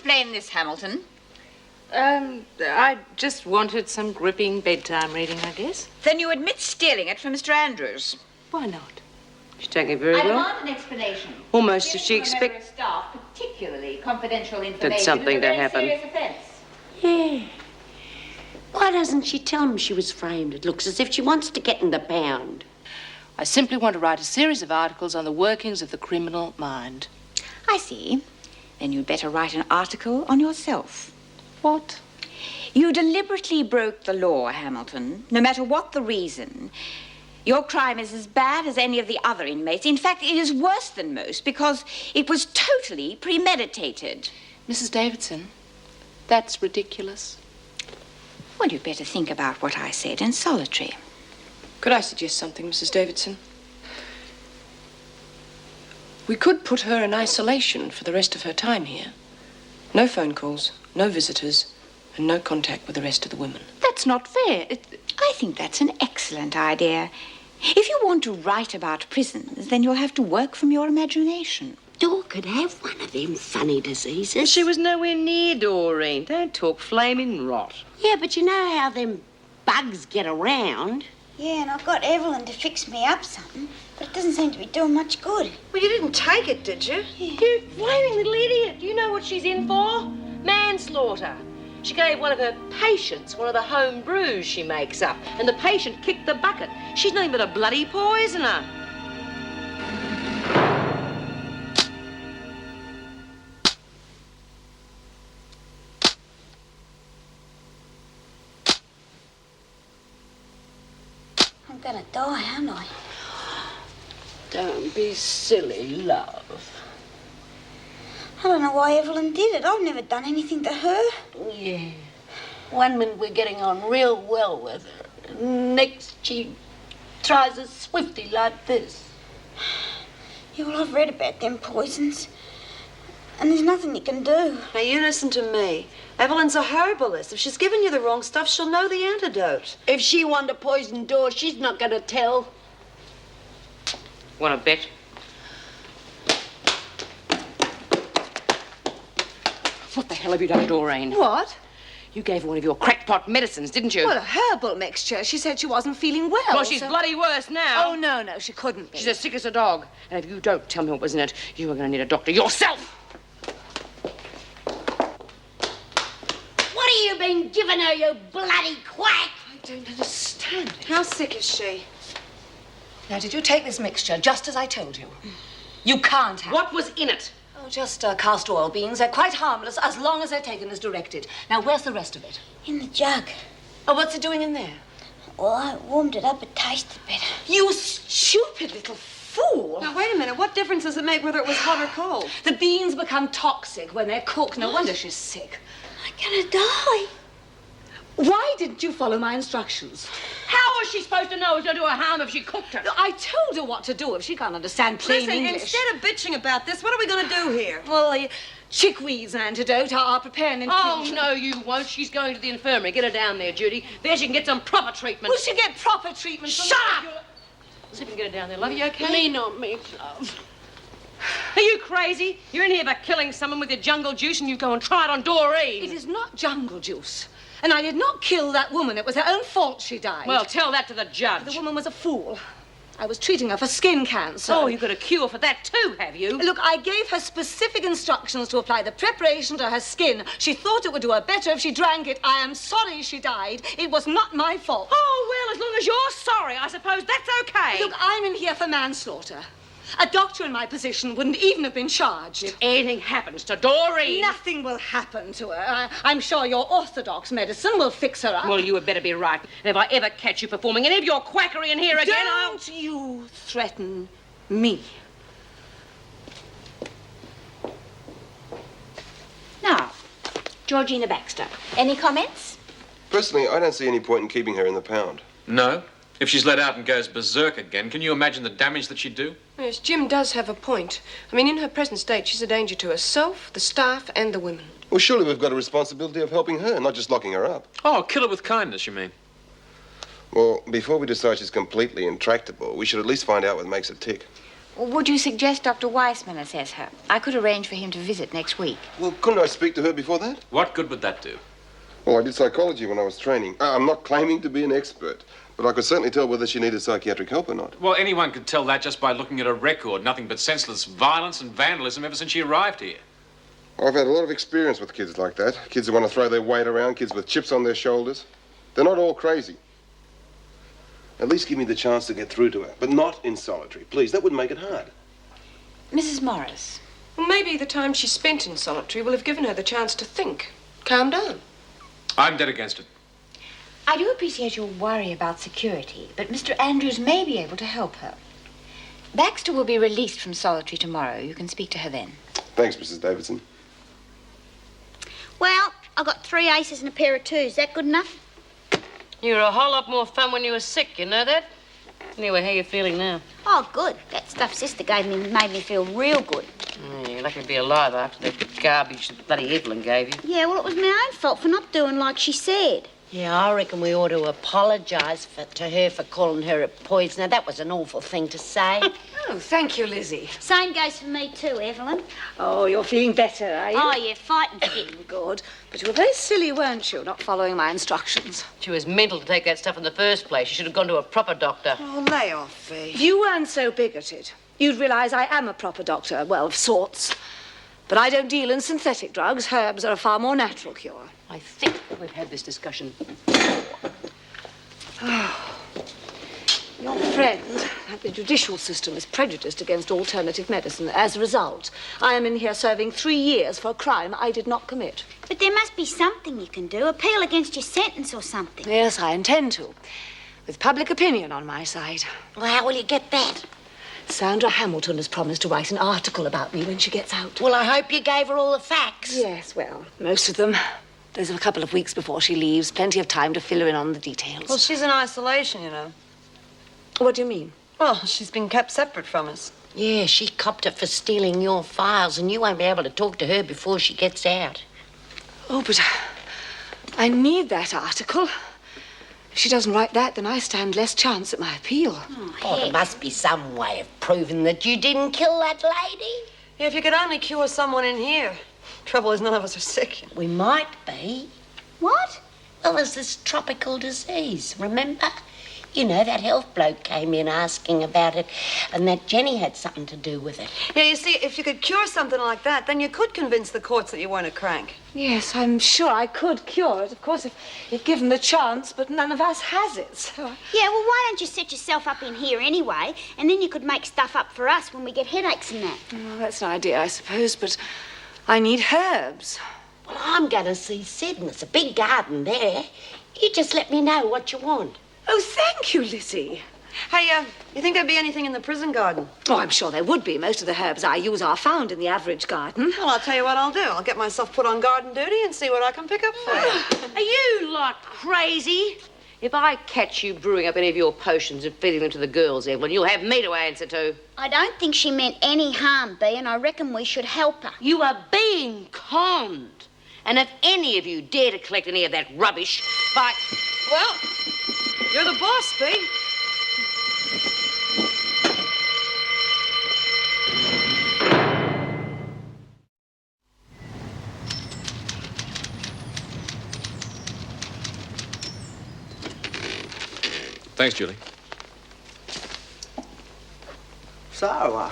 explain this, Hamilton? I just wanted some gripping bedtime reading, I guess. Then you admit stealing it from Mr. Andrews. Why not? She's taking it very well. I demand an explanation. Almost as she expects. Staff, particularly confidential information. Did something to happen. Serious offense. Yeah. Why doesn't she tell him she was framed? It looks as if she wants to get in the pound. I simply want to write a series of articles on the workings of the criminal mind. I see. Then you'd better write an article on yourself. What? You deliberately broke the law, Hamilton, no matter what the reason. Your crime is as bad as any of the other inmates. In fact, it is worse than most because it was totally premeditated. Mrs. Davidson, that's ridiculous. Well, you'd better think about what I said in solitary. Could I suggest something, Mrs. Davidson? We could put her in isolation for the rest of her time here. No phone calls, no visitors, and no contact with the rest of the women. That's not fair. I think that's an excellent idea. If you want to write about prisons, then you'll have to work from your imagination. Dor could have one of them funny diseases. She was nowhere near Doreen. Don't talk flaming rot. Yeah, but you know how them bugs get around. Yeah, and I've got Evelyn to fix me up something, but it doesn't seem to be doing much good. Well, you didn't take it, did you? Yeah. You flaming little idiot. Do you know what she's in for? Manslaughter. She gave one of her patients one of the home brews she makes up, and the patient kicked the bucket. She's nothing but a bloody poisoner. I'm gonna die, aren't I? Don't be silly, love. I don't know why Evelyn did it. I've never done anything to her. Yeah. One minute we're getting on real well with her. Next she tries a swifty like this. Yeah, well, I've read about them poisons. And there's nothing you can do. Now, you listen to me. Evelyn's a herbalist. If she's given you the wrong stuff, she'll know the antidote. If she wanted to poison Dor, she's not going to tell. Want to bet? What the hell have you done, Doreen? What? You gave her one of your crackpot medicines, didn't you? Well, a herbal mixture. She said she wasn't feeling well. Well, she's bloody worse now. Oh, no, she couldn't be. She's as sick as a dog. And if you don't tell me what was in it, you are going to need a doctor yourself. What have you been giving her, you bloody quack? I don't understand it. How sick is she? Now, did you take this mixture just as I told you? You can't have. What was in it? Oh, just castor oil beans. They're quite harmless as long as they're taken as directed. Now, where's the rest of it? In the jug. Oh, what's it doing in there? Well, I warmed it up. It tasted better. You stupid little fool. Now, wait a minute. What difference does it make whether it was hot or cold? The beans become toxic when they're cooked. No wonder she's sick. I'm gonna die. Why didn't you follow my instructions? How was she supposed to know it was going to do her harm if she cooked her? I told her what to do if she can't understand plain Listen, English. instead of bitching about this, what are we going to do here? Well, chickweed's antidote. I'll prepare an infusion. Oh, no, you won't. She's going to the infirmary. Get her down there, Judy. There she can get some proper treatment. Will she get proper treatment? Shut up! See if we can get her down there. Love, you okay? Lean on me, love. Are you crazy? You're in here for killing someone with your jungle juice and you go and try it on Doreen. It is not jungle juice. And I did not kill that woman. It was her own fault she died. Well, tell that to the judge. The woman was a fool. I was treating her for skin cancer. Oh, you got a cure for that too, have you? Look, I gave her specific instructions to apply the preparation to her skin. She thought it would do her better if she drank it. I am sorry she died. It was not my fault. Oh, well, as long as you're sorry, I suppose that's okay. Look, I'm in here for manslaughter. A doctor in my position wouldn't even have been charged. If anything happens to Doreen... Nothing will happen to her. I'm sure your orthodox medicine will fix her up. Well, you had better be right. And if I ever catch you performing any of your quackery in here again, Don't you threaten me. Now, Georgina Baxter, any comments? Personally, I don't see any point in keeping her in the pound. No. If she's let out and goes berserk again, can you imagine the damage that she'd do? Yes, Jim does have a point. I mean, in her present state, she's a danger to herself, the staff, and the women. Well, surely we've got a responsibility of helping her, not just locking her up. Oh, kill her with kindness, you mean? Well, before we decide she's completely intractable, we should at least find out what makes her tick. Would you suggest Dr. Weissman assess her? I could arrange for him to visit next week. Well, couldn't I speak to her before that? What good would that do? Well, I did psychology when I was training. I'm not claiming to be an expert, but I could certainly tell whether she needed psychiatric help or not. Well, anyone could tell that just by looking at her record. Nothing but senseless violence and vandalism ever since she arrived here. I've had a lot of experience with kids like that. Kids who want to throw their weight around, kids with chips on their shoulders. They're not all crazy. At least give me the chance to get through to her, but not in solitary. Please, that would make it hard. Mrs. Morris. Well, maybe the time she spent in solitary will have given her the chance to think. Calm down. I'm dead against it. I do appreciate your worry about security, but Mr. Andrews may be able to help her. Baxter will be released from solitary tomorrow. You can speak to her then. Thanks, Mrs. Davidson. Well, I got 3 aces and a pair of 2s. Is that good enough? You were a whole lot more fun when you were sick, you know that? Anyway, how are you feeling now? Oh, good. That stuff Sister gave me made me feel real good. Yeah, you're lucky to be alive after the garbage that bloody Evelyn gave you. Yeah, well, it was my own fault for not doing like she said. Yeah, I reckon we ought to apologise to her for calling her a poisoner. That was an awful thing to say. Oh, thank you, Lizzie. Same goes for me too, Evelyn. Oh, you're feeling better, are you? Oh, yeah, fighting fit. Good. But you were very silly, weren't you, not following my instructions? She was mental to take that stuff in the first place. She should have gone to a proper doctor. Oh, lay off, Fee. If you weren't so bigoted, you'd realise I am a proper doctor, well, of sorts. But I don't deal in synthetic drugs. Herbs are a far more natural cure. I think we've had this discussion. Your friend at the judicial system is prejudiced against alternative medicine. As a result, I am in here serving 3 years for a crime I did not commit. But there must be something you can do. Appeal against your sentence or something. Yes, I intend to. With public opinion on my side. Well, how will you get that? Sandra Hamilton has promised to write an article about me when she gets out. Well, I hope you gave her all the facts. Yes, well, most of them. There's a couple of weeks before she leaves. Plenty of time to fill her in on the details. Well, she's in isolation, you know. What do you mean? Well, she's been kept separate from us. Yeah, she copped it for stealing your files, and you won't be able to talk to her before she gets out. Oh, but I need that article. If she doesn't write that, then I stand less chance at my appeal. Oh, there must be some way of proving that you didn't kill that lady. Yeah, if you could only cure someone in here. Trouble is, none of us are sick. We might be. What? Well, there's this tropical disease, remember? You know, that health bloke came in asking about it, and that Jenny had something to do with it. Yeah, you see, if you could cure something like that, then you could convince the courts that you weren't a crank. Yes, I'm sure I could cure it, of course, if given the chance, but none of us has it. So Yeah, well, why don't you set yourself up in here anyway, and then you could make stuff up for us when we get headaches and that. Well, that's an idea, I suppose, but I need herbs. Well, I'm going to see Sid, and there's a big garden there. You just let me know what you want. Oh, thank you, Lizzie. Hey, you think there'd be anything in the prison garden? Oh, I'm sure there would be. Most of the herbs I use are found in the average garden. Well, I'll tell you what I'll do. I'll get myself put on garden duty and see what I can pick up for you. Are you lot crazy? If I catch you brewing up any of your potions and feeding them to the girls, Evelyn, you'll have me to answer to. I don't think she meant any harm, Bea, and I reckon we should help her. You are being conned. And if any of you dare to collect any of that rubbish, by... Well, you're the boss, Bea. Thanks, Julie. So,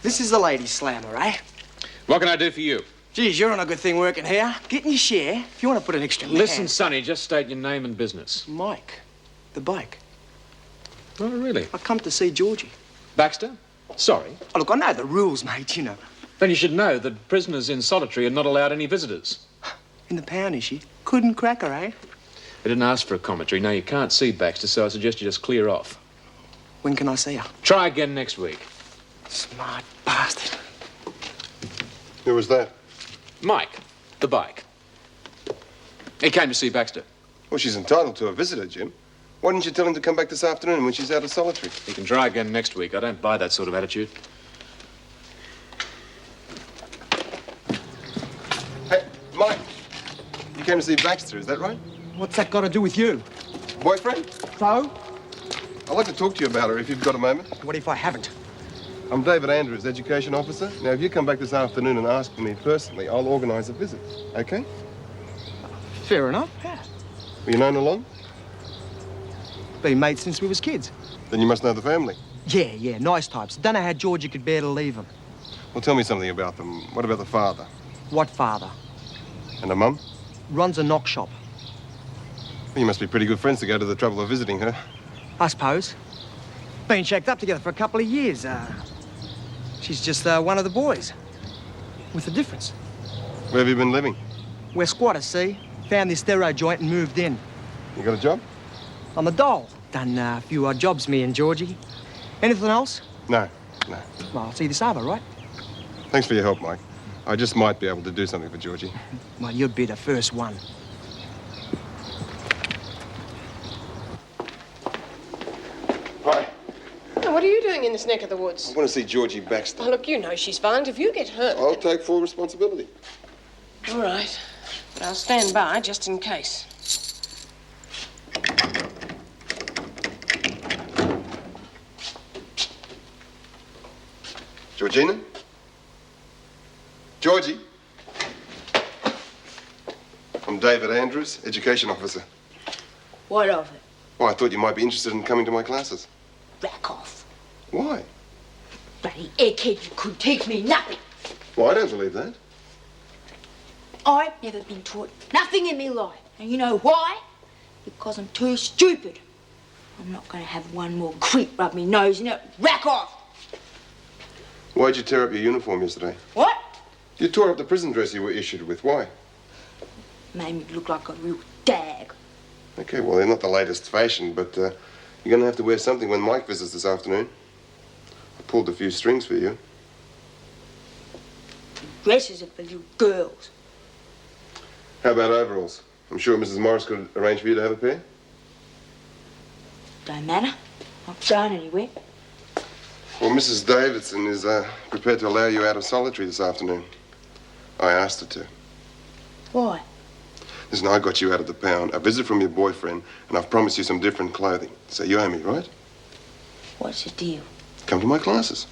this is the ladies' slammer, eh? What can I do for you? Geez, you're on a good thing working here. Getting your share. If you want to put an extra Listen, man. Sonny, just state your name and business. Mike, the bike. Oh, really? I come to see Georgie. Baxter? Sorry. Oh, look, I know the rules, mate, you know. Then you should know that prisoners in solitary are not allowed any visitors. In the pound, is she? Couldn't crack her, eh? I didn't ask for a commentary. No, you can't see Baxter, so I suggest you just clear off. When can I see her? Try again next week. Smart bastard. Who was that? Mike, the bike. He came to see Baxter. Well, she's entitled to a visitor, Jim. Why didn't you tell him to come back this afternoon when she's out of solitary? He can try again next week. I don't buy that sort of attitude. Hey, Mike. You came to see Baxter, is that right? What's that got to do with you? Boyfriend? So? I'd like to talk to you about her if you've got a moment. What if I haven't? I'm David Andrews, Education Officer. Now, if you come back this afternoon and ask for me personally, I'll organise a visit, OK? Fair enough. Yeah. Were you known along? Been mates since we was kids. Then you must know the family. Yeah, nice types. Don't know how Georgie could bear to leave them. Well, tell me something about them. What about the father? What father? And the mum? Runs a knock shop. Well, you must be pretty good friends to go to the trouble of visiting her. I suppose. Been shacked up together for a couple of years. She's just one of the boys. With a difference. Where have you been living? We're squatters, see? Found this thero joint and moved in. You got a job? I'm a doll. Done a few odd jobs, me and Georgie. Anything else? No. Well, I'll see you this harbour, right? Thanks for your help, Mike. I just might be able to do something for Georgie. Well, you'd be the first one. Hi. Now, what are you doing in this neck of the woods? I want to see Georgie Baxter. Oh, look, you know she's violent. If you get hurt... I'll take full responsibility. All right. But I'll stand by just in case. Georgina? Georgie? I'm David Andrews, Education Officer. What of it? Oh, I thought you might be interested in coming to my classes. Rack off. Why? Bloody egghead, you could teach me nothing. Well, I don't believe that. I've never been taught nothing in my life. And you know why? Because I'm too stupid. I'm not going to have one more creep rub me nose in it. Rack off! Why'd you tear up your uniform yesterday? What? You tore up the prison dress you were issued with. Why? Made me look like a real dag. Okay, well, they're not the latest fashion, but you're going to have to wear something when Mike visits this afternoon. I pulled a few strings for you. Dresses are for little girls. How about overalls? I'm sure Mrs. Morris could arrange for you to have a pair. Don't matter. Not going anywhere. Well, Mrs. Davidson is prepared to allow you out of solitary this afternoon. I asked her to. Why? Listen, I got you out of the pound, a visit from your boyfriend, and I've promised you some different clothing. So you owe me, right? What's the deal? Come to my classes.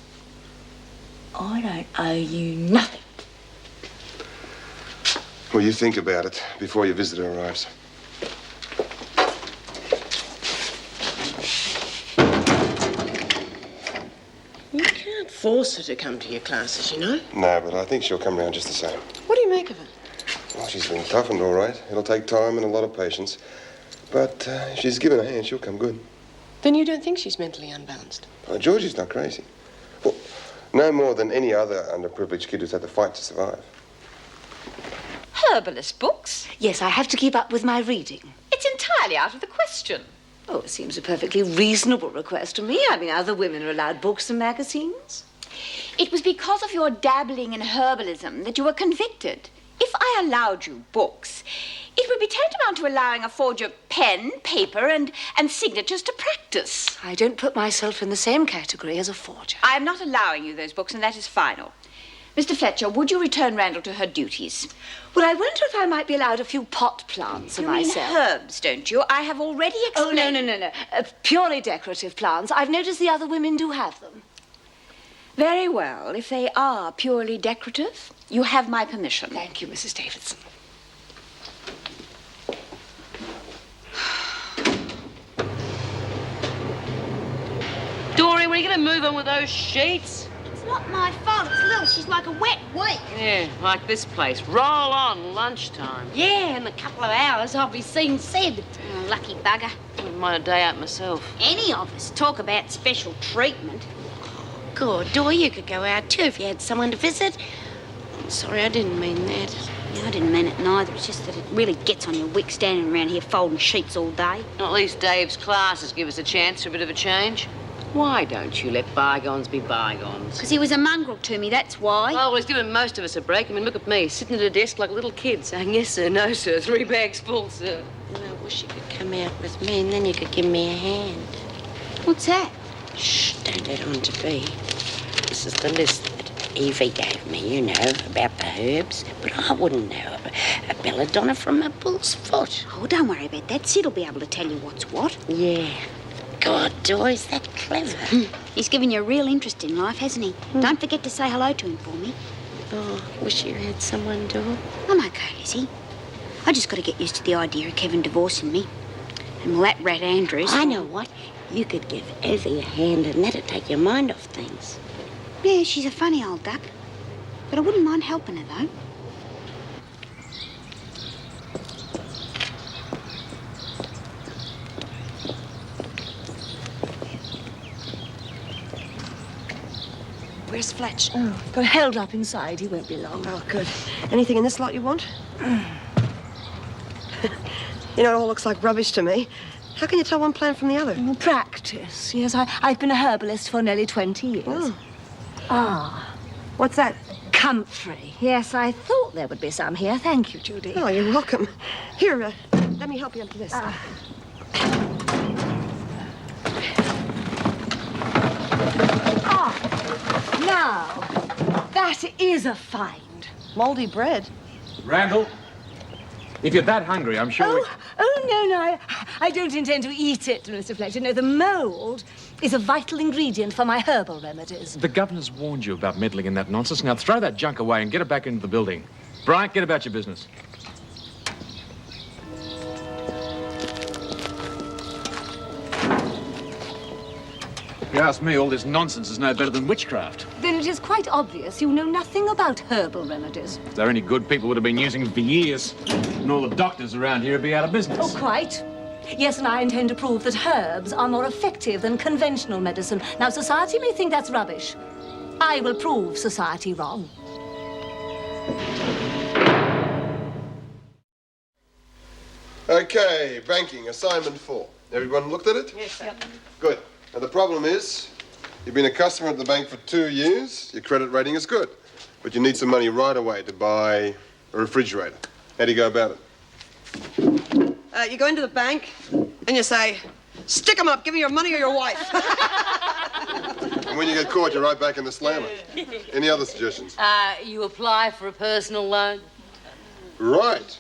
I don't owe you nothing. Well, you think about it before your visitor arrives. You can't force her to come to your classes, you know. No, but I think she'll come round just the same. What do you make of it? Well, she's been toughened, all right. It'll take time and a lot of patience. But if she's given a hand, she'll come good. Then you don't think she's mentally unbalanced? Oh, Georgie's not crazy. Well, no more than any other underprivileged kid who's had to fight to survive. Herbalist books? Yes, I have to keep up with my reading. It's entirely out of the question. Oh, it seems a perfectly reasonable request to me. I mean, other women are allowed books and magazines. It was because of your dabbling in herbalism that you were convicted. If I allowed you books, it would be tantamount to allowing a forger pen, paper, and signatures to practice. I don't put myself in the same category as a forger. I am not allowing you those books, and that is final. Mr. Fletcher, would you return Randel to her duties? Well, I wonder if I might be allowed a few pot plants of myself. You mean herbs, don't you? I have already explained... Oh, no. Purely decorative plants. I've noticed the other women do have them. Very well. If they are purely decorative, you have my permission. Thank you, Mrs. Davidson. Doreen, when are you going to move on with those sheets? It's not my fault. It's Lil. She's like a wet week. Yeah, like this place. Roll on, lunchtime. Yeah, in a couple of hours I'll be seen said. Oh, lucky bugger. Wouldn't mind a day out myself. Any of us talk about special treatment. God, Dor, you could go out too if you had someone to visit. Sorry, I didn't mean that. Yeah, I didn't mean it neither. It's just that it really gets on your wick standing around here folding sheets all day. At least Dave's classes give us a chance for a bit of a change. Why don't you let bygones be bygones? Because he was a mongrel to me, that's why. Oh, well, he's given most of us a break. I mean, look at me, sitting at a desk like a little kid, saying yes, sir, no, sir, 3 bags full, sir. Well, I wish you could come out with me and then you could give me a hand. What's that? Shh, don't let on to be. This is the list that Evie gave me, you know, about the herbs. But I wouldn't know a belladonna from a bull's foot. Oh, don't worry about that. Sid'll be able to tell you what's what. Yeah. God, Dor, is that clever? He's given you a real interest in life, hasn't he? Don't forget to say hello to him for me. Oh, wish you had someone, Dor. I'm okay, Lizzie. I just got to get used to the idea of Kevin divorcing me. And well, that rat Andrews... I know what. You could give Evie a hand and that'd take your mind off things. Yeah, she's a funny old duck. But I wouldn't mind helping her, though. Where's Fletch? Oh, got held up inside. He won't be long. Oh, good. Anything in this lot you want? You know, it all looks like rubbish to me. How can you tell one plant from the other? Oh, practice. Yes, I've been a herbalist for nearly 20 years. Oh. Ah. What's that? Comfrey. Yes, I thought there would be some here. Thank you, Judy. Oh, you're welcome. Here, let me help you empty this. Now, that is a find. Moldy bread. Randel, if you're that hungry, I'm sure No, I don't intend to eat it, Mr. Fletcher. No, the mould is a vital ingredient for my herbal remedies. The governor's warned you about meddling in that nonsense. Now throw that junk away and get it back into the building. Bryant, get about your business. If you ask me, all this nonsense is no better than witchcraft. Then it is quite obvious you know nothing about herbal remedies. If they're any good, people would have been using them for years. And all the doctors around here would be out of business. Oh, quite. Yes, and I intend to prove that herbs are more effective than conventional medicine. Now, society may think that's rubbish. I will prove society wrong. Okay, banking, assignment 4. Everyone looked at it? Yes, sir. Yep. Good. Now, the problem is, you've been a customer at the bank for 2 years, your credit rating is good, but you need some money right away to buy a refrigerator. How do you go about it? You go into the bank and you say, stick 'em up, give me your money or your wife. And when you get caught, you're right back in the slammer. Any other suggestions? You apply for a personal loan. Right.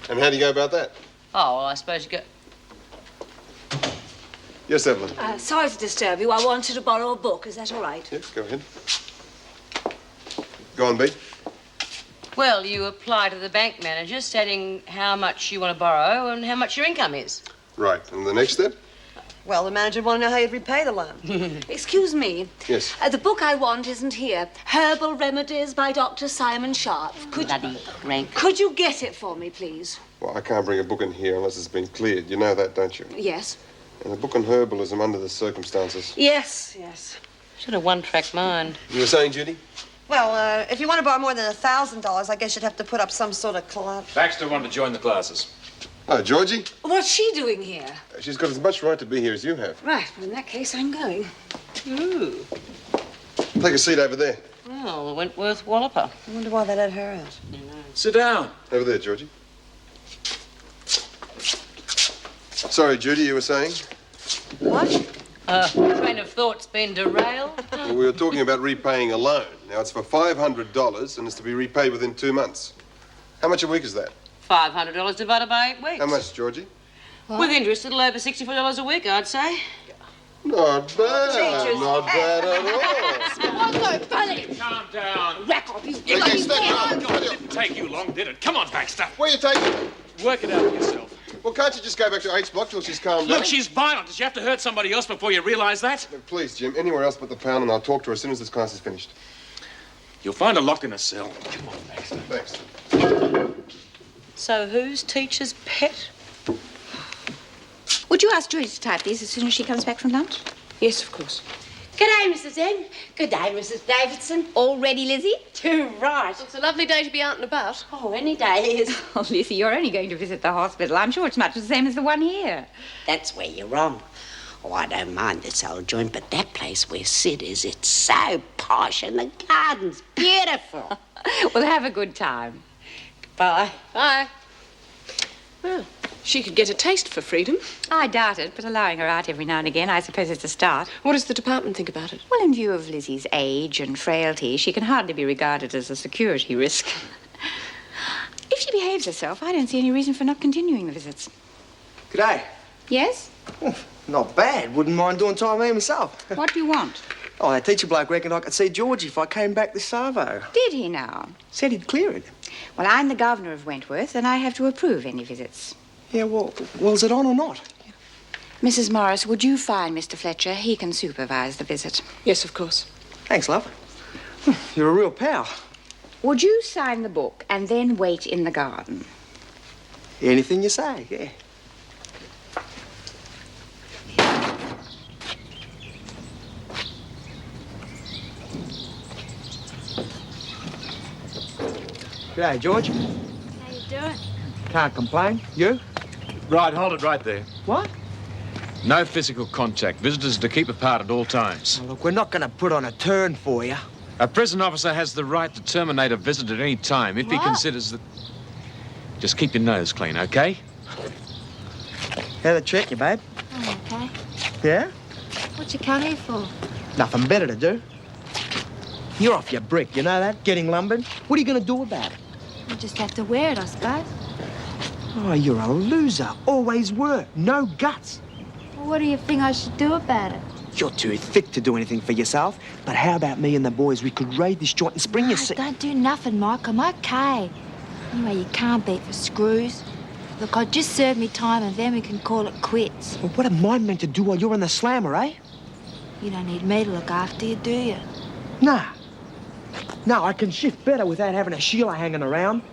And how do you go about that? Oh, well, I suppose you go... Yes, Evelyn? Sorry to disturb you. I wanted to borrow a book. Is that all right? Yes, go ahead. Go on, B. Well, you apply to the bank manager stating how much you want to borrow and how much your income is. Right. And the next step? Well, the manager would want to know how you'd repay the loan. Excuse me. Yes. The book I want isn't here. Herbal Remedies by Dr. Simon Sharp. Bloody rank. Could you get it for me, please? Well, I can't bring a book in here unless it's been cleared. You know that, don't you? Yes. And a book on herbalism under the circumstances. Yes. Should have one-track mind. You were saying, Judy? Well, if you want to borrow more than $1,000, I guess you'd have to put up some sort of collateral. Baxter wanted to join the classes. Oh, Georgie? What's she doing here? She's got as much right to be here as you have. Right, well, in that case, I'm going. Ooh. Take a seat over there. Oh, the Wentworth walloper. I wonder why they let her out. Sit down. Over there, Georgie. Sorry, Judy, you were saying? What? Train of thought's been derailed. Well, we were talking about repaying a loan. Now, it's for $500 and it's to be repaid within 2 months. How much a week is that? $500 divided by 8 weeks. How much, Georgie? What? With interest, a little over $64 a week, I'd say. Not bad. Not bad at all. What's so funny? Calm down. Rack off, you Okay, step God, down. it didn't take you long, did it? Come on, Baxter. Where are you taking her? Work it out yourself. Well, can't you just go back to H block till she's calmed down? Look, she's violent. Does she have to hurt somebody else before you realise that? No, please, Jim, anywhere else but the pound, and I'll talk to her as soon as this class is finished. You'll find her locked in a cell. Come on, Baxter. Thanks. So who's teacher's pet? Would you ask Judy to type these as soon as she comes back from lunch? Yes, of course. Good day, Mrs. N. Good day, Mrs. Davidson. All ready, Lizzie? Too right. It's a lovely day to be out and about. Oh, any day is. Oh, Lizzie, you're only going to visit the hospital. I'm sure it's much the same as the one here. That's where you're wrong. Oh, I don't mind this old joint, but that place where Sid is, it's so posh and the garden's beautiful. Well, have a good time. Bye. Bye. Well, she could get a taste for freedom. I doubt it, but allowing her out every now and again, I suppose it's a start. What does the department think about it? Well, in view of Lizzie's age and frailty, she can hardly be regarded as a security risk. If she behaves herself, I don't see any reason for not continuing the visits. G'day. Yes? Oh, Not bad. Wouldn't mind doing time here myself. What do you want? Oh, that teacher bloke reckoned I could see Georgie if I came back this Savo. Did he now? Said he'd clear it. Well, I'm the governor of Wentworth, and I have to approve any visits. Yeah, well, is it on or not? Mrs. Morris, would you find Mr. Fletcher? He can supervise the visit. Yes, of course. Thanks, love. You're a real pal. Would you sign the book and then wait in the garden? Anything you say, yeah. G'day, George. How you doing? Can't complain. You? Right, hold it right there. What? No physical contact. Visitors to keep apart at all times. Oh, look, we're not going to put on a turn for you. A prison officer has the right to terminate a visit at any time if he considers that... Just keep your nose clean, okay? How to check you, babe? Oh, okay. Yeah? What you come here for? Nothing better to do. You're off your brick, you know that? Getting lumbered. What are you going to do about it? You just have to wear it, I suppose. Oh, you're a loser. Always were. No guts. Well, what do you think I should do about it? You're too thick to do anything for yourself. But how about me and the boys? We could raid this joint and spring your seat. Don't do nothing, Mike. I'm okay. Anyway, you can't beat for screws. Look, I just served me time and then we can call it quits. Well, what am I meant to do while you're in the slammer, eh? You don't need me to look after you, do you? Nah. No, I can shift better without having a Sheila hanging around.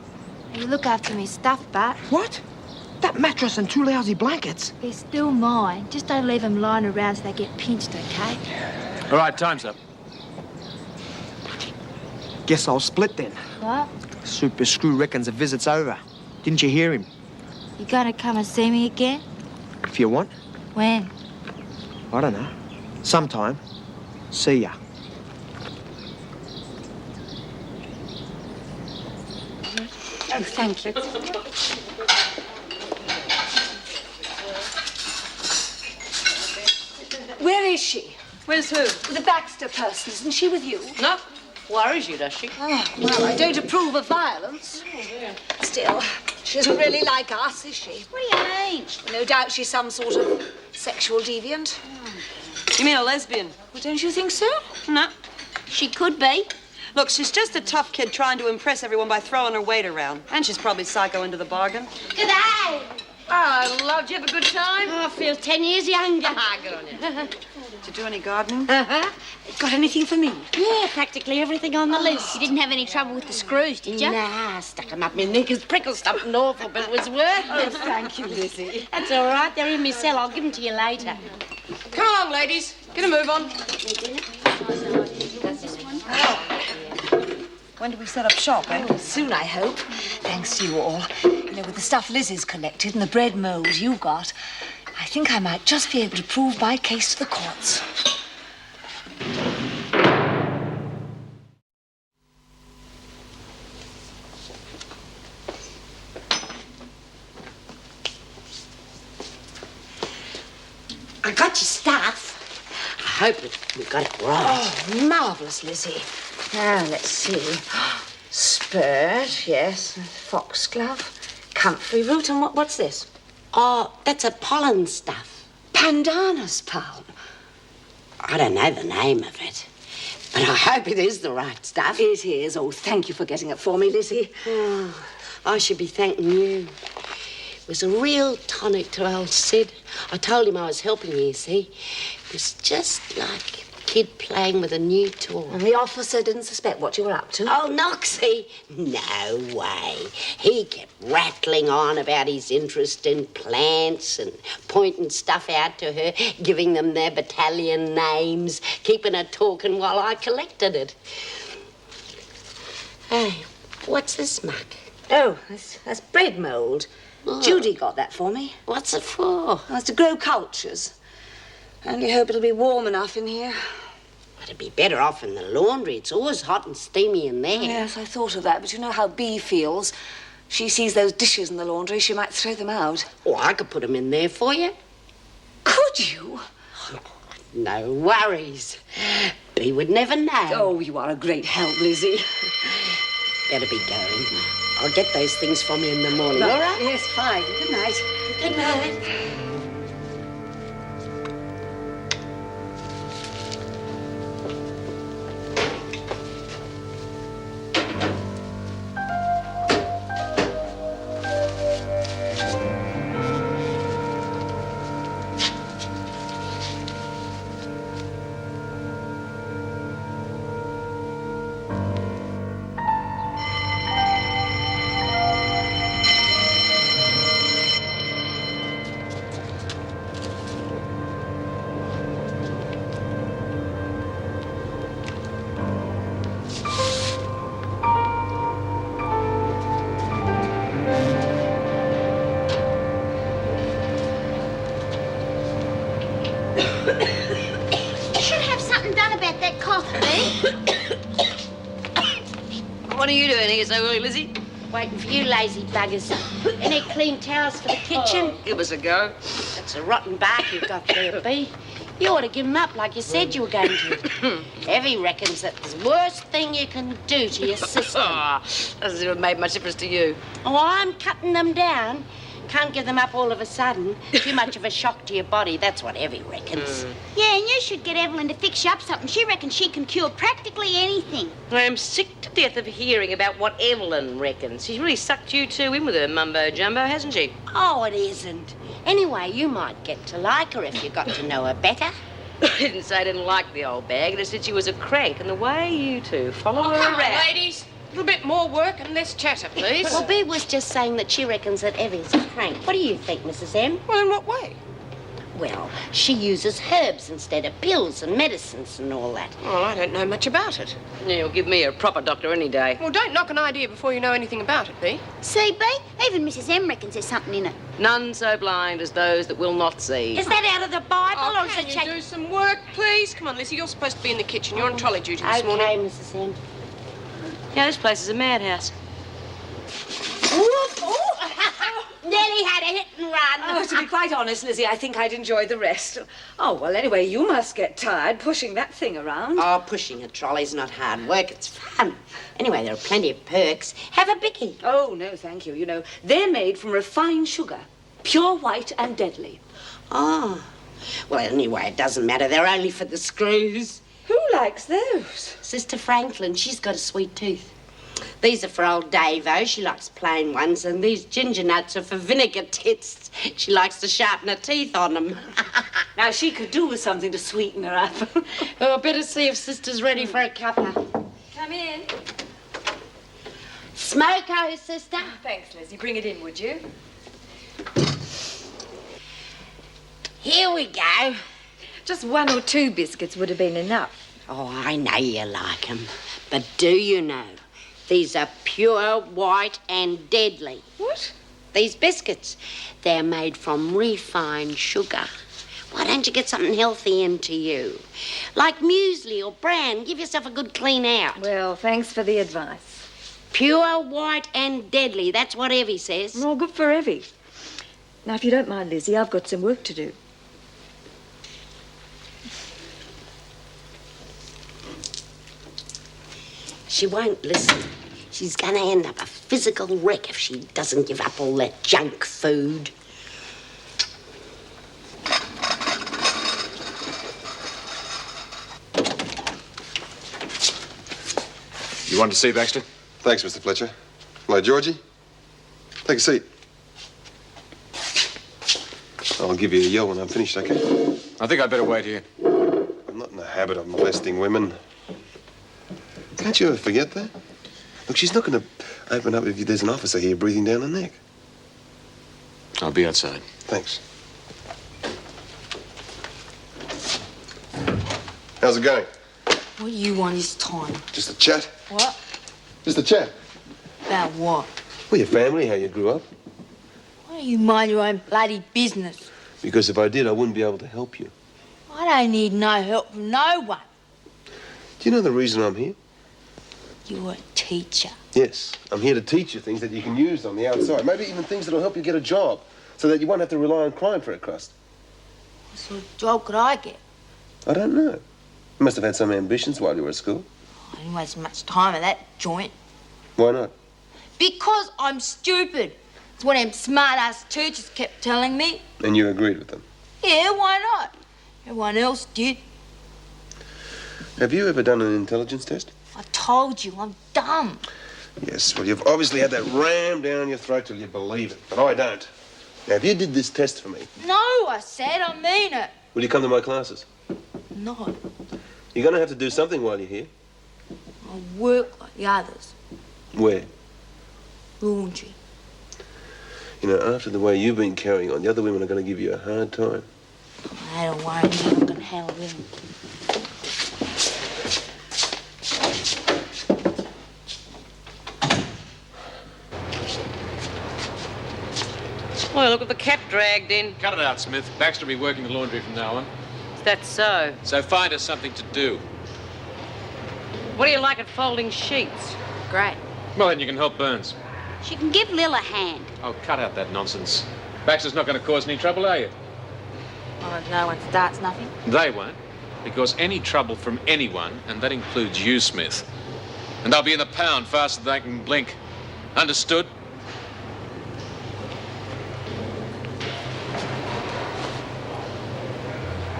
You look after me stuff, but What? That mattress and 2 lousy blankets. they're still mine. Just don't leave them lying around so they get pinched, okay? All right, time's up. Guess I'll split then. What? Super Screw reckons the visit's over. Didn't you hear him? You gonna come and see me again? If you want. When? I don't know. Sometime. See ya. Oh, thank you. Where is she? Where's who? The Baxter person. Isn't she with you? No. Worries you, does she? Oh, well, I don't approve of violence. Still, she isn't really like us, is she? What do you mean? No doubt she's some sort of sexual deviant. You mean a lesbian? Well, don't you think so? No. She could be. Look, she's just a tough kid trying to impress everyone by throwing her weight around. And she's probably psycho into the bargain. G'day. Oh, I loved you. Have a good time? Oh, I feel 10 years younger. Ah, good on you. Did you do any gardening? Uh-huh. Got anything for me? Yeah, practically everything on the list. You didn't have any trouble with the screws, did you? Nah, stuck 'em up my knickers, prickled something awful, but it was worth it. Thank you, Lizzie. That's all right. They're in my cell. I'll give them to you later. Come along, ladies. Get a move on. When do we set up shop, eh? Oh, soon, I hope. Thanks to you all. You know, with the stuff Lizzie's collected and the bread mould you've got, I think I might just be able to prove my case to the courts. I got your stuff. I hope we got it right. Oh, marvellous, Lizzie. Now, let's see. Spurt, yes. Foxglove. Comfrey root. And what's this? Oh, that's a pollen stuff. Pandanus palm. I don't know the name of it, but I hope it is the right stuff. It is. Oh, thank you for getting it for me, Lizzie. Oh, I should be thanking you. It was a real tonic to old Sid. I told him I was helping you, see. It was just like a kid playing with a new toy. And the officer didn't suspect what you were up to? Oh, Noxie? No way. He kept rattling on about his interest in plants and pointing stuff out to her, giving them their battalion names, keeping her talking while I collected it. Hey, what's this muck? Oh, that's bread mould. Oh. Judy got that for me. What's it for? Well, it's to grow cultures. Only hope it'll be warm enough in here. It'd be better off in the laundry. It's always hot and steamy in there. Yes, I thought of that, but you know how Bea feels. She sees those dishes in the laundry, she might throw them out. Oh, I could put them in there for you. Could you? No worries. Bea would never know. Oh, you are a great help, Lizzie. Better be going. I'll get those things from you in the morning, all right? Yes, fine. Good night. Good night. about that cough, Bee. What are you doing here so early, Lizzie? Waiting for you lazy buggers. Any clean towels for the kitchen? Oh, give us a go. That's a rotten bark you've got there, Bee. You ought to give 'em up like you said you were going to. Evie reckons that's the worst thing you can do to your sister. Doesn't seem to have made much difference to you. Oh, I'm cutting them down. Can't give them up all of a sudden. Too much of a shock to your body, that's what Evie reckons. Yeah, and you should get Evelyn to fix you up something. She reckons she can cure practically anything. I am sick to death of hearing about what Evelyn reckons. She's really sucked you two in with her mumbo-jumbo, hasn't she? Oh, it isn't. Anyway, you might get to like her if you got to know her better. I didn't say I didn't like the old bag. I just said she was a crank, and the way you two follow her Come on, around... ladies. A little bit more work and less chatter, please. Well, Bee was just saying that she reckons that Evie's a crank. What do you think, Mrs. M? Well, in what way? Well, she uses herbs instead of pills and medicines and all that. Well, I don't know much about it. Yeah, you'll give me a proper doctor any day. Well, don't knock an idea before you know anything about it, Bee. See, Bee? Even Mrs. M reckons there's something in it. None so blind as those that will not see. Is that out of the Bible or is Can it... you do some work, please? Come on, Lizzie, you're supposed to be in the kitchen. You're on trolley duty this morning. Okay, Mrs. M. Yeah, this place is a madhouse. Nearly had a hit and run. Oh, to be quite honest, Lizzie, I think I'd enjoy the rest. Oh, well, anyway, you must get tired pushing that thing around. Oh, pushing a trolley's not hard work. It's fun. Anyway, there are plenty of perks. Have a bicky. Oh, no, thank you. You know, they're made from refined sugar, pure white and deadly. Oh. Well, anyway, it doesn't matter. They're only for the screws. Who likes those? Sister Franklin, she's got a sweet tooth. These are for old Davo. She likes plain ones. And these ginger nuts are for vinegar tits. She likes to sharpen her teeth on them. Now, she could do with something to sweeten her up. Oh, better see if Sister's ready for a cuppa. Come in. Smoko, Sister. Thanks, Lizzie. Bring it in, would you? Here we go. Just 1 or 2 biscuits would have been enough. Oh, I know you like 'em. But do you know, these are pure white and deadly. What? These biscuits, they're made from refined sugar. Why don't you get something healthy into you? Like muesli or bran. Give yourself a good clean out. Well, thanks for the advice. Pure white and deadly. That's what Evie says. All good for Evie. Now, if you don't mind, Lizzie, I've got some work to do. She won't listen. She's going to end up a physical wreck if she doesn't give up all that junk food. You want to see Baxter? Thanks, Mr. Fletcher. Hello, Georgie. Take a seat. I'll give you a yell when I'm finished, okay? I think I'd better wait here. I'm not in the habit of molesting women. Can't you ever forget that? Look, she's not going to open up if there's an officer here breathing down her neck. I'll be outside. Thanks. How's it going? What do you want this time? Just a chat? What? Just a chat. About what? Well, your family, how you grew up. Why don't you mind your own bloody business? Because if I did, I wouldn't be able to help you. I don't need no help from no one. Do you know the reason I'm here? You're a teacher. Yes, I'm here to teach you things that you can use on the outside. Maybe even things that'll help you get a job, so that you won't have to rely on crime for a crust. What sort of job could I get? I don't know. You must have had some ambitions while you were at school. I didn't waste much time at that joint. Why not? Because I'm stupid. It's what them smart-ass teachers kept telling me. And you agreed with them. Yeah, why not? Everyone else did. Have you ever done an intelligence test? I told you, I'm dumb. Yes, well, you've obviously had that rammed down your throat till you believe it, but I don't. Now, if you did this test for me... No, I said, I mean it. Will you come to my classes? No, You're going to have to do something while you're here. I work like the others. Where? Laundry. You know, after the way you've been carrying on, the other women are going to give you a hard time. I don't worry, I'm not gonna handle them. Well, look at the cat dragged in. Cut it out, Smith. Baxter will be working the laundry from now on. That's so. So find us something to do. What do you like at folding sheets? Great. Well, then you can help Burns. She can give Lil a hand. Oh, cut out that nonsense. Baxter's not going to cause any trouble, are you? Well, if no one starts nothing. They won't. Because any trouble from anyone, and that includes you, Smith, and they'll be in the pound faster than they can blink. Understood?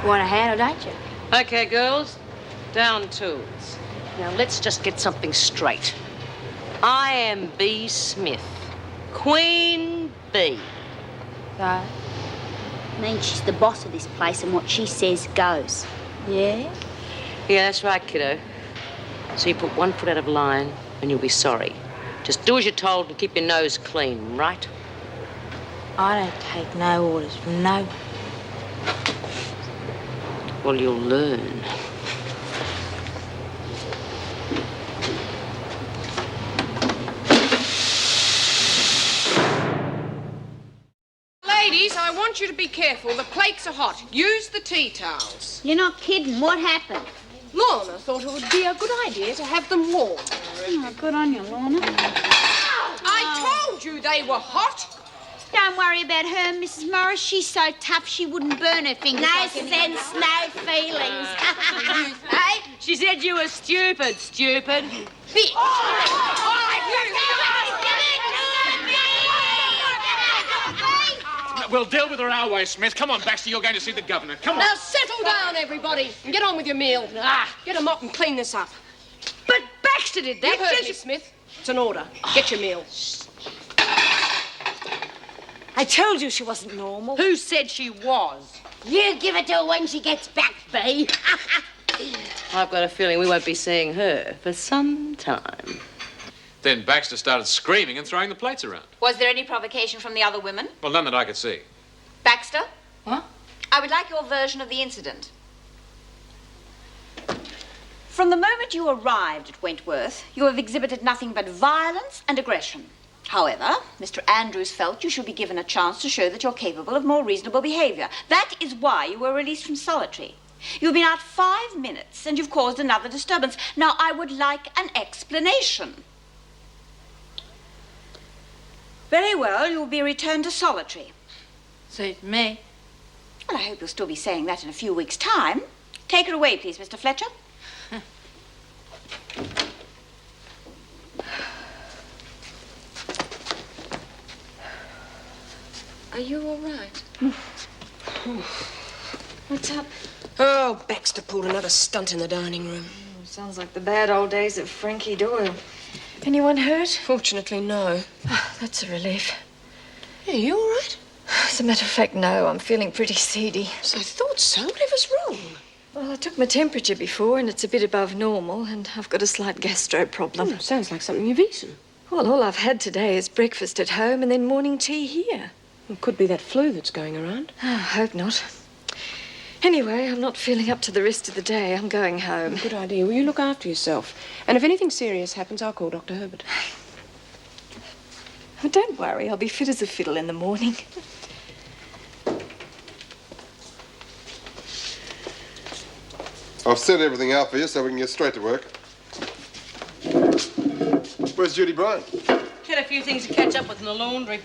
You want a hand or don't you? Okay, girls, down tools. Now, let's just get something straight. I am B. Smith, Queen B. So? Means she's the boss of this place and what she says goes. Yeah? Yeah, that's right, kiddo. So you put one foot out of line and you'll be sorry. Just do as you're told and keep your nose clean, right? I don't take no orders from no one. Well, you'll learn. Ladies, I want you to be careful. The plates are hot. Use the tea towels. You're not kidding. What happened? Lorna thought it would be a good idea to have them warm. Oh, good on you, Lorna. I told you they were hot. Don't worry about her, Mrs. Morris. She's so tough she wouldn't burn her fingers. No like anything. sense, no feelings. Hey, she said you were stupid, stupid. We'll deal with her our way, Smith. Come on, Baxter, you're going to see the governor. Come on. Now settle down, everybody, and get on with your meal. Get a mop and clean this up. But Baxter did that. You heard me, Smith. It's an order. Get your meal. I told you she wasn't normal. Who said she was? You give it to her when she gets back, B. I've got a feeling we won't be seeing her for some time. Then Baxter started screaming and throwing the plates around. Was there any provocation from the other women? Well, none that I could see. Baxter? What? I would like your version of the incident. From the moment you arrived at Wentworth, you have exhibited nothing but violence and aggression. However, Mr. Andrews felt you should be given a chance to show that you're capable of more reasonable behavior. That is why you were released from solitary. You've been out 5 minutes and you've caused another disturbance. Now, I would like an explanation. Very well, you'll be returned to solitary. Suit me. Well, I hope you'll still be saying that in a few weeks' time. Take her away, please, Mr. Fletcher. Are you all right? What's up? Oh, Baxter pulled another stunt in the dining room. Sounds like the bad old days of Frankie Doyle. Anyone hurt? Fortunately, no. Oh, that's a relief. Are you all right? As a matter of fact, no. I'm feeling pretty seedy. So I thought so. Whatever's wrong? Well, I took my temperature before, and it's a bit above normal, and I've got a slight gastro problem. Oh, sounds like something you've eaten. Well, all I've had today is breakfast at home and then morning tea here. It could be that flu that's going around. Oh, I hope not. Anyway, I'm not feeling up to the rest of the day. I'm going home. Good idea. Will you look after yourself? And if anything serious happens, I'll call Dr. Herbert. Oh, don't worry. I'll be fit as a fiddle in the morning. I've set everything out for you so we can get straight to work. Where's Judy Bryant? Had a few things to catch up with in the laundry.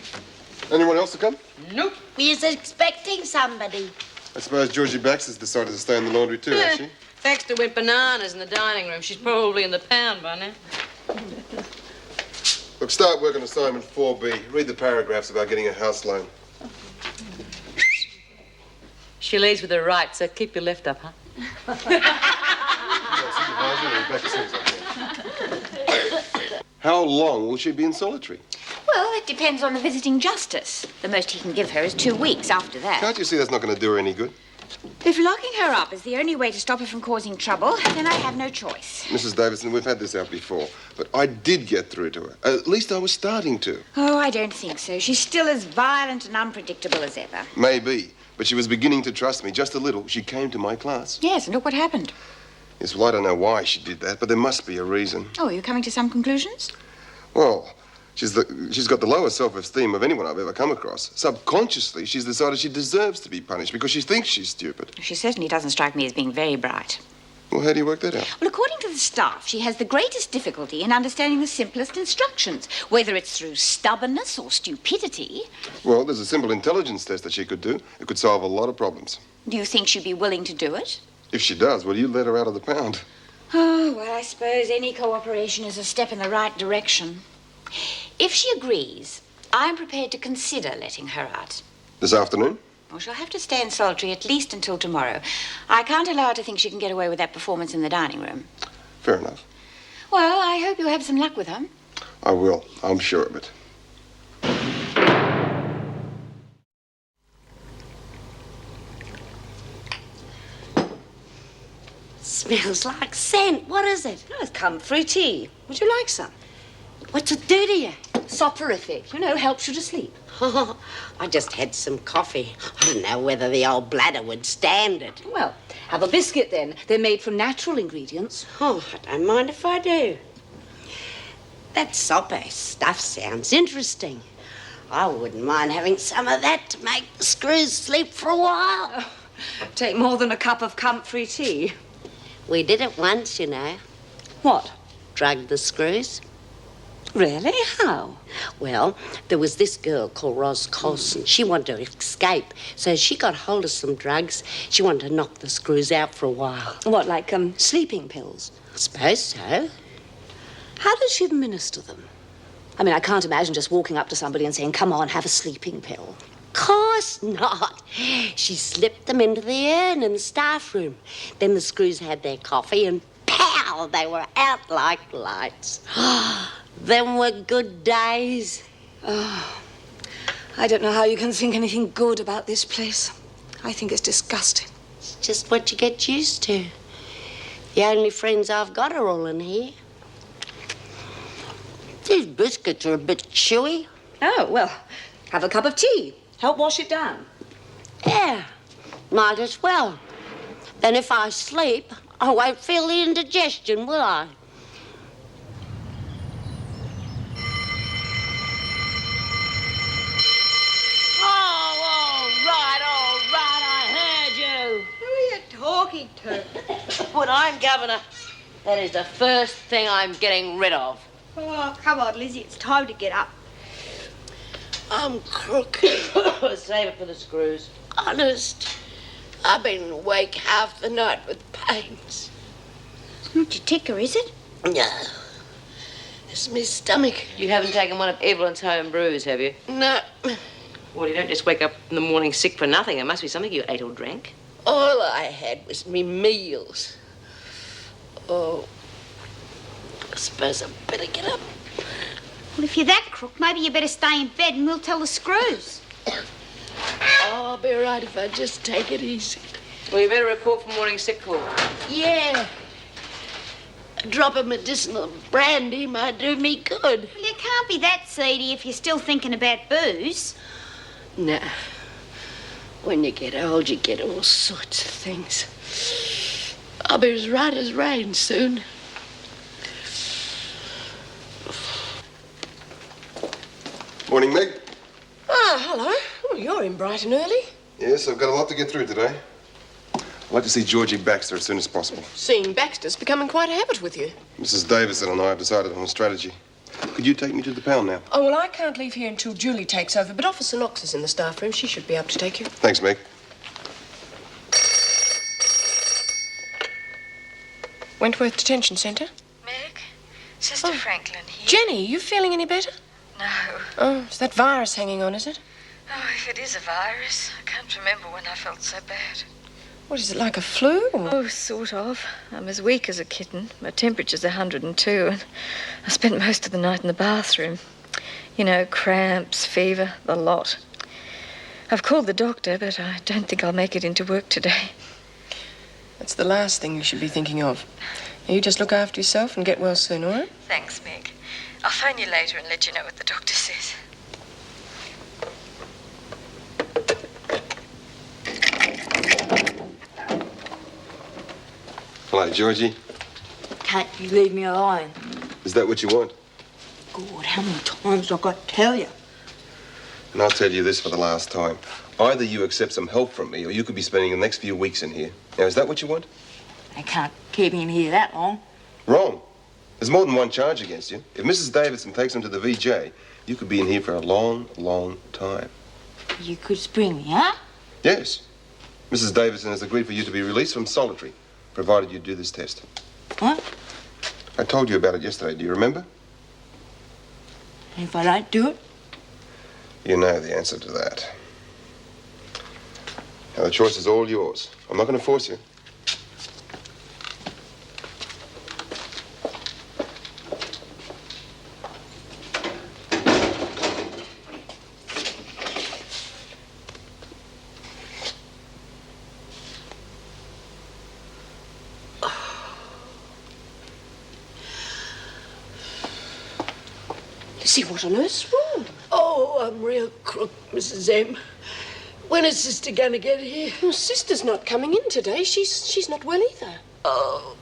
Anyone else to come? Nope. He's expecting somebody. I suppose Georgie Baxter's decided to stay in the laundry too, has she? Baxter went bananas in the dining room. She's probably in the pound by now. Look, start work on assignment 4B. Read the paragraphs about getting a house loan. She leads with her right, so keep your left up, huh? How long will she be in solitary? Well, it depends on the visiting justice. The most he can give her is 2 weeks after that. Can't you see that's not going to do her any good? If locking her up is the only way to stop her from causing trouble, then I have no choice. Mrs. Davidson, we've had this out before, but I did get through to her. At least I was starting to. Oh, I don't think so. She's still as violent and unpredictable as ever. Maybe, but she was beginning to trust me just a little. She came to my class. Yes, and look what happened. Yes, well, I don't know why she did that, but there must be a reason. Oh, are you coming to some conclusions? Well, she's got the lowest self-esteem of anyone I've ever come across. Subconsciously, she's decided she deserves to be punished because she thinks she's stupid. She certainly doesn't strike me as being very bright. Well, how do you work that out? Well, according to the staff, she has the greatest difficulty in understanding the simplest instructions, whether it's through stubbornness or stupidity. Well, there's a simple intelligence test that she could do. It could solve a lot of problems. Do you think she'd be willing to do it? If she does, will you let her out of the pound? Oh, well, I suppose any cooperation is a step in the right direction. If she agrees, I'm prepared to consider letting her out. This afternoon? Well, she'll have to stay in solitary at least until tomorrow. I can't allow her to think she can get away with that performance in the dining room. Fair enough. Well, I hope you have some luck with her. I will. I'm sure of it. Smells like scent. What is it? Oh, it's comfrey tea. Would you like some? What's it do to you? Soporific. You know, helps you to sleep. I just had some coffee. I don't know whether the old bladder would stand it. Well, have a biscuit then. They're made from natural ingredients. Oh, I don't mind if I do. That soppy stuff sounds interesting. I wouldn't mind having some of that to make the screws sleep for a while. Oh, take more than a cup of comfrey tea. We did it once, you know. What? Drugged the screws. Really? How? Well, there was this girl called Ros Colson. She wanted to escape, so she got hold of some drugs. She wanted to knock the screws out for a while. What, like, sleeping pills? I suppose so. How does she administer them? I mean, I can't imagine just walking up to somebody and saying, come on, have a sleeping pill. Course not. She slipped them into the urn in the staff room. Then the screws had their coffee and pow, they were out like lights. Them were good days. Oh, I don't know how you can think anything good about this place. I think it's disgusting. It's just what you get used to. The only friends I've got are all in here. These biscuits are a bit chewy. Oh, well, have a cup of tea. Help wash it down. Yeah, might as well. Then if I sleep, I won't feel the indigestion, will I? Talking to. When I'm governor, that is the first thing I'm getting rid of. Oh, come on, Lizzie. It's time to get up. I'm crook. Save it for the screws. Honest, I've been awake half the night with pains. It's not your ticker, is it? No. It's my stomach. You haven't taken one of Evelyn's home brews, have you? No. Well, you don't just wake up in the morning sick for nothing. There must be something you ate or drank. All I had was me meals. Oh, I suppose I'd better get up. Well, if you're that crook, maybe you better stay in bed and we'll tell the screws. Oh, I'll be right if I just take it easy. Well, you better report for morning sick call. Yeah. A drop of medicinal brandy might do me good. Well, you can't be that seedy if you're still thinking about booze. No. When you get old, you get all sorts of things. I'll be as right as rain soon. Morning, Meg. Ah, hello. Oh, you're in bright and early. Yes, I've got a lot to get through today. I'd like to see Georgie Baxter as soon as possible. Seeing Baxter's becoming quite a habit with you. Mrs. Davidson and I have decided on a strategy. Could you take me to the pound now? Oh, well, I can't leave here until Julie takes over, but Officer Knox is in the staff room. She should be able to take you. Thanks, Meg. Wentworth Detention Centre. Meg? Sister Franklin here. Jenny, you feeling any better? No. Oh, it's that virus hanging on, is it? Oh, if it is a virus. I can't remember when I felt so bad. What, is it like a flu? Or? Oh, sort of. I'm as weak as a kitten. My temperature's 102, and I spent most of the night in the bathroom. You know, cramps, fever, the lot. I've called the doctor, but I don't think I'll make it into work today. That's the last thing you should be thinking of. You just look after yourself and get well soon, all right? Thanks, Meg. I'll phone you later and let you know what the doctor says. Hello, Georgie. Can't you leave me alone? Is that what you want? God, how many times have I got to tell you? And I'll tell you this for the last time. Either you accept some help from me, or you could be spending the next few weeks in here. Now, is that what you want? They can't keep me in here that long. Wrong. There's more than one charge against you. If Mrs. Davidson takes him to the VJ, you could be in here for a long, long time. You could spring me, huh? Yes. Mrs. Davidson has agreed for you to be released from solitary, provided you do this test. What? I told you about it yesterday. Do you remember? And if I don't do it? You know the answer to that. Now, the choice is all yours. I'm not going to force you. See, what on earth's wrong? Oh, I'm real crook, Mrs. M. When is Sister going to get here? Well, Sister's not coming in today. She's not well either. Oh,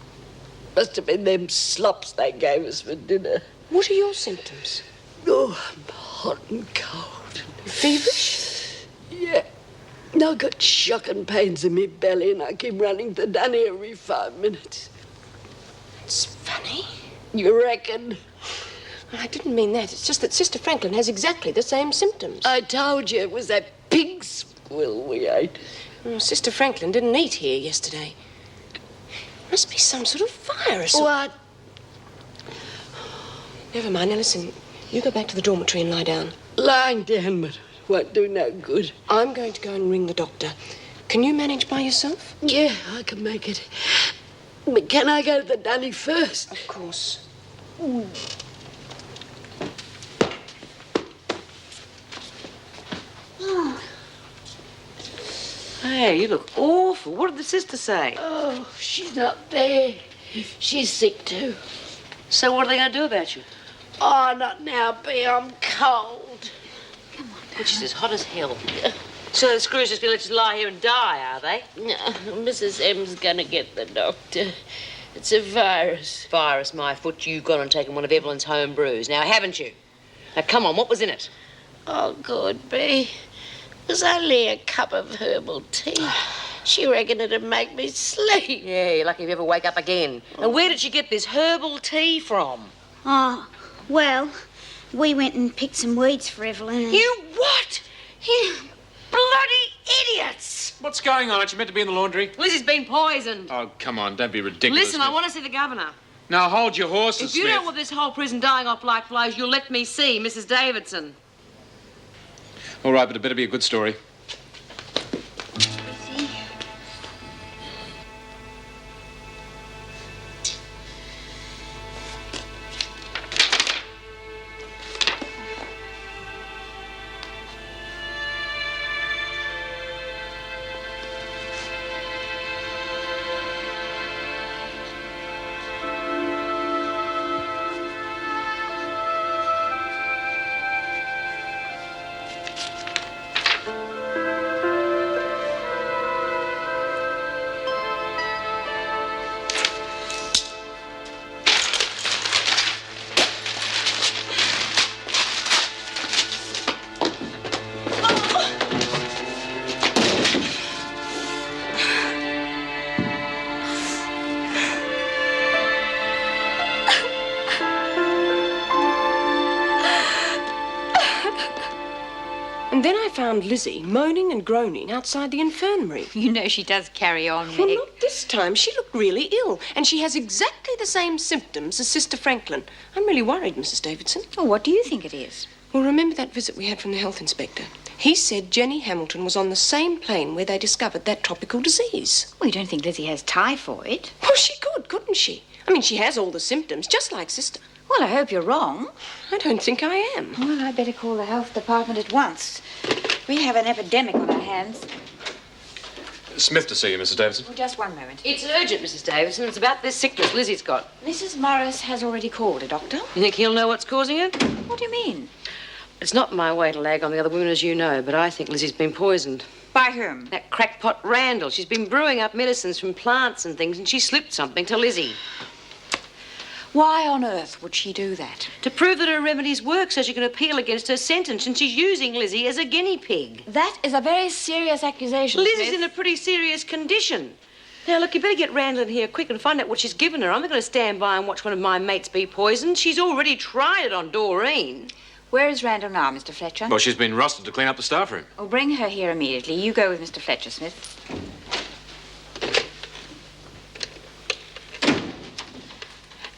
must have been them slops they gave us for dinner. What are your symptoms? Oh, I'm hot and cold. Feverish? Yeah. I've got shocking pains in my belly and I keep running to Dunny every 5 minutes. It's funny. You reckon? I didn't mean that. It's just that Sister Franklin has exactly the same symptoms. I told you it was that pig swill we ate. Oh, Sister Franklin didn't eat here yesterday. Must be some sort of virus. What? Never mind. Now, listen. You go back to the dormitory and lie down. Lying down, but won't do no good. I'm going to go and ring the doctor. Can you manage by yourself? Yeah, I can make it. But can I go to the Dunny first? Of course. Hey, you look awful. What did the sister say? Oh, she's not there. She's sick too. So what are they going to do about you? Oh, not now, B. I'm cold. Which is as hot as hell. So the screws just going to let you lie here and die, are they? No, Mrs. M's gonna get the doctor. It's a virus. Virus, my foot. You've gone and taken one of Evelyn's home brews. Now, haven't you? Now, come on. What was in it? Oh, good, B. It was only a cup of herbal tea. She reckoned it'd make me sleep. Yeah, you're lucky if you ever wake up again. And where did she get this herbal tea from? Oh, well, we went and picked some weeds for Evelyn. And... You what? You bloody idiots! What's going on? Aren't you meant to be in the laundry? Lizzie's been poisoned. Oh, come on. Don't be ridiculous. Listen, I want to see the governor. Now, hold your horses, If you Smith. don't want this whole prison dying off like flies, you'll let me see Mrs. Davidson. All right, but it better be a good story. And then I found Lizzie moaning and groaning outside the infirmary. You know she does carry on, Well, Meg. not this time. She looked really ill, and she has exactly the same symptoms as Sister Franklin. I'm really worried, Mrs. Davidson. Oh, what do you think it is? Well, remember that visit we had from the health inspector? He said Jenny Hamilton was on the same plane where they discovered that tropical disease. Well, you don't think Lizzie has typhoid? Well, she could, couldn't she? I mean, she has all the symptoms, just like Sister. Well, I hope you're wrong. I don't think I am. Well, I'd better call the health department at once. We have an epidemic on our hands. Smith to see you, Mrs. Davidson. Oh, just one moment. It's urgent, Mrs. Davidson. It's about this sickness Lizzie's got. Mrs. Morris has already called a doctor. You think he'll know what's causing it? What do you mean? It's not my way to lag on the other women, as you know, but I think Lizzie's been poisoned. By whom? That crackpot Randel. She's been brewing up medicines from plants and things, and she slipped something to Lizzie. Why on earth would she do that? To prove that her remedies work so she can appeal against her sentence, and she's using Lizzie as a guinea pig. That is a very serious accusation, Lizzie's Smith. in a pretty serious condition. Now, look, you better get Randel in here quick and find out what she's given her. I'm not going to stand by and watch one of my mates be poisoned. She's already tried it on Doreen. Where is Randel now, Mr. Fletcher? Well, she's been rostered to clean up the staff room. Oh, bring her here immediately. You go with Mr. Fletcher, Smith.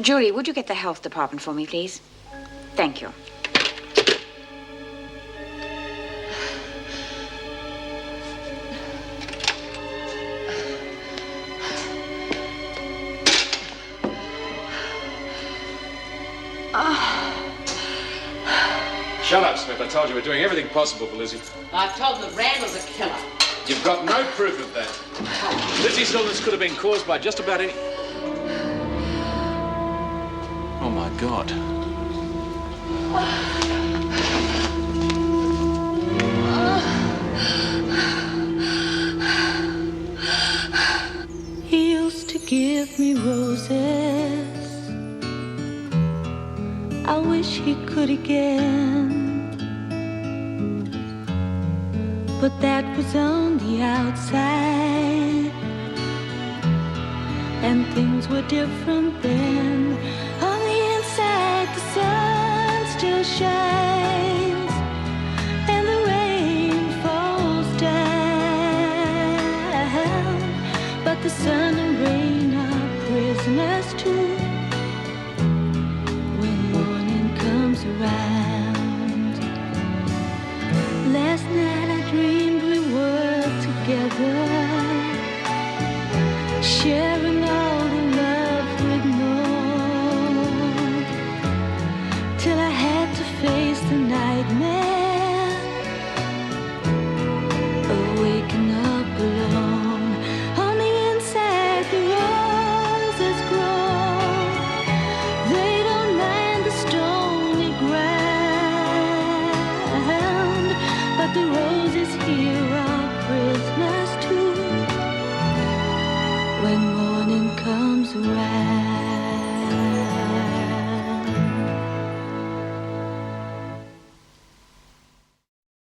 Judy, would you get the health department for me, please? Thank you. Shut up, Smith. I told you we're doing everything possible for Lizzie. I've told them that Randall's a killer. You've got no proof of that. Lizzie's illness could have been caused by just about any... Oh, my God. He used to give me roses. I wish he could again. But that was on the outside, and things were different then.